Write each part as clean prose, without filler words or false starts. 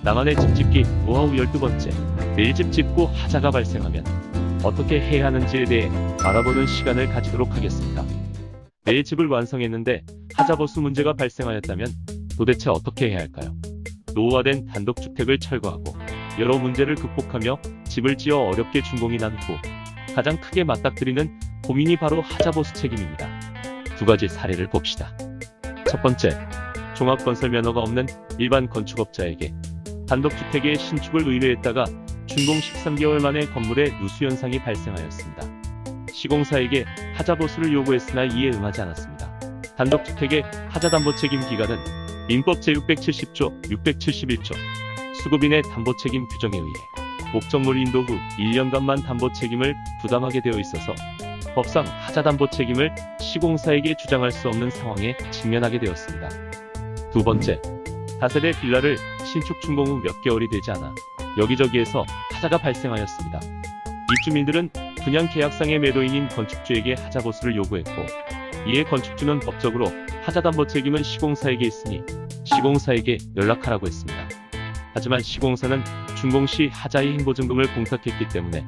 나만의 집 짓기 노하우 12번째. 매일 집 짓고 하자가 발생하면 어떻게 해야 하는지에 대해 알아보는 시간을 가지도록 하겠습니다. 매일 집을 완성했는데 하자보수 문제가 발생하였다면 도대체 어떻게 해야 할까요? 노후화된 단독주택을 철거하고 여러 문제를 극복하며 집을 지어 어렵게 준공이 난 후 가장 크게 맞닥뜨리는 고민이 바로 하자보수 책임입니다. 두 가지 사례를 봅시다. 첫 번째, 종합건설 면허가 없는 일반 건축업자에게 단독주택의 신축을 의뢰했다가 준공 13개월 만에 건물에 누수 현상이 발생하였습니다. 시공사에게 하자보수를 요구했으나 이에 응하지 않았습니다. 단독주택의 하자담보 책임 기간은 민법 제670조, 671조 수급인의 담보 책임 규정에 의해 목적물 인도 후 1년간만 담보 책임을 부담하게 되어 있어서 법상 하자담보 책임을 시공사에게 주장할 수 없는 상황에 직면하게 되었습니다. 두 번째, 다세대 빌라를 신축 준공 후 몇 개월이 되지 않아 여기저기에서 하자가 발생하였습니다. 입주민들은 분양 계약상의 매도인인 건축주에게 하자보수를 요구했고, 이에 건축주는 법적으로 하자담보 책임은 시공사에게 있으니 시공사에게 연락하라고 했습니다. 하지만 시공사는 준공 시 하자의 행보증금을 공탁했기 때문에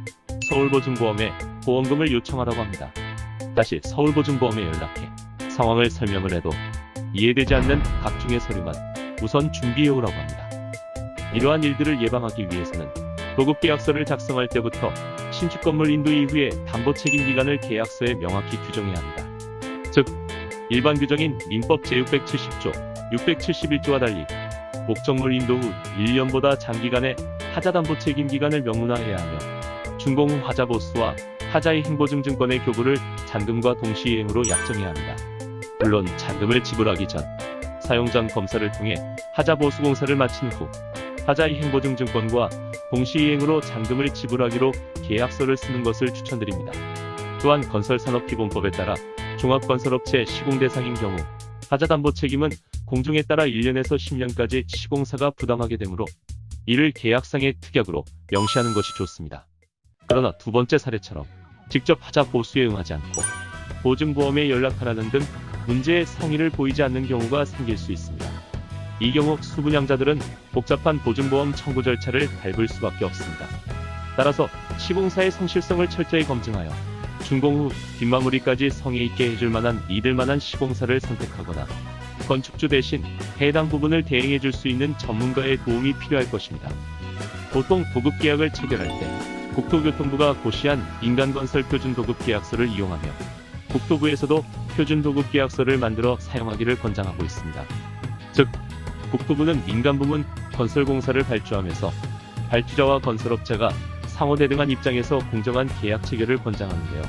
서울보증보험에 보험금을 요청하라고 합니다. 다시 서울보증보험에 연락해 상황을 설명을 해도 이해되지 않는 각종의 서류만 우선 준비해오라고 합니다. 이러한 일들을 예방하기 위해서는 도급계약서를 작성할 때부터 신축 건물 인도 이후에 담보 책임 기간을 계약서에 명확히 규정해야 합니다. 즉, 일반 규정인 민법 제670조, 671조와 달리 목적물 인도 후 1년보다 장기간의 하자담보 책임 기간을 명문화해야 하며 준공 후 하자보수와 하자의 행보증증권의 교부를 잔금과 동시이행으로 약정해야 합니다. 물론 잔금을 지불하기 전 사용장 검사를 통해 하자보수 공사를 마친 후 하자의 행보증증권과 동시이행으로 잔금을 지불하기로 계약서를 쓰는 것을 추천드립니다. 또한 건설산업기본법에 따라 종합건설업체 시공 대상인 경우 하자담보 책임은 공정에 따라 1년에서 10년까지 시공사가 부담하게 되므로 이를 계약상의 특약으로 명시하는 것이 좋습니다. 그러나 두 번째 사례처럼 직접 하자보수에 응하지 않고 보증보험에 연락하라는 등 문제의 성의를 보이지 않는 경우가 생길 수 있습니다. 이 경우 수분양자들은 복잡한 보증보험 청구 절차를 밟을 수밖에 없습니다. 따라서 시공사의 성실성을 철저히 검증하여 준공 후 뒷마무리까지 성의 있게 해줄 만한 믿을 만한 시공사를 선택하거나 건축주 대신 해당 부분을 대행해줄 수 있는 전문가의 도움이 필요할 것입니다. 보통 도급계약을 체결할 때 국토교통부가 고시한 인간건설 표준도급계약서를 이용하며 국토부에서도 표준도급계약서를 만들어 사용하기를 권장하고 있습니다. 즉, 국토부는 민간부문 건설공사를 발주하면서 발주자와 건설업자가 상호 대등한 입장에서 공정한 계약 체결을 권장하는데요.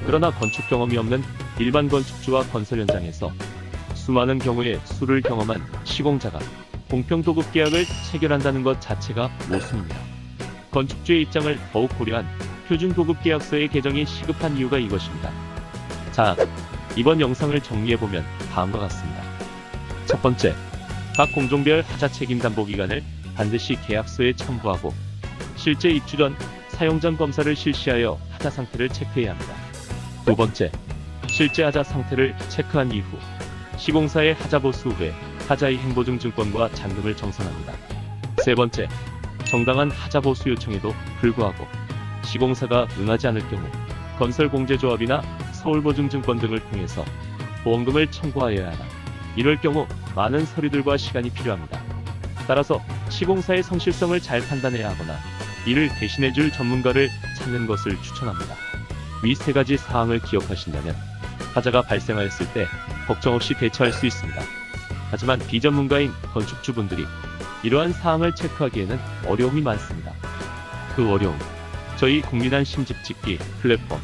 그러나 건축 경험이 없는 일반 건축주와 건설 현장에서 수많은 경우에 수를 경험한 시공자가 공평 도급 계약을 체결한다는 것 자체가 모순입니다. 건축주의 입장을 더욱 고려한 표준 도급 계약서의 개정이 시급한 이유가 이것입니다. 자, 이번 영상을 정리해보면 다음과 같습니다. 첫 번째, 각 공종별 하자 책임 담보 기간을 반드시 계약서에 첨부하고 실제 입주 전 사용 전 검사를 실시하여 하자 상태를 체크해야 합니다. 두 번째, 실제 하자 상태를 체크한 이후 시공사의 하자 보수 후에 하자의 행보증증권과 잔금을 정산합니다. 세 번째, 정당한 하자 보수 요청에도 불구하고 시공사가 응하지 않을 경우 건설공제조합이나 서울보증증권 등을 통해서 보험금을 청구하여야 하나, 이럴 경우 많은 서류들과 시간이 필요합니다. 따라서 시공사의 성실성을 잘 판단해야 하거나 이를 대신해줄 전문가를 찾는 것을 추천합니다. 위 세 가지 사항을 기억하신다면 하자가 발생하였을 때 걱정 없이 대처할 수 있습니다. 하지만 비전문가인 건축주분들이 이러한 사항을 체크하기에는 어려움이 많습니다. 그 어려움, 저희 국민한 신집짓기 플랫폼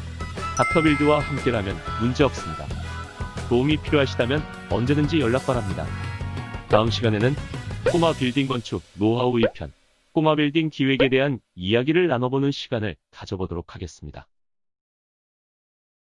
닥터빌드와 함께라면 문제없습니다. 도움이 필요하시다면 언제든지 연락 바랍니다. 다음 시간에는 꼬마 빌딩 건축 노하우 2편, 꼬마 빌딩 기획에 대한 이야기를 나눠보는 시간을 가져보도록 하겠습니다.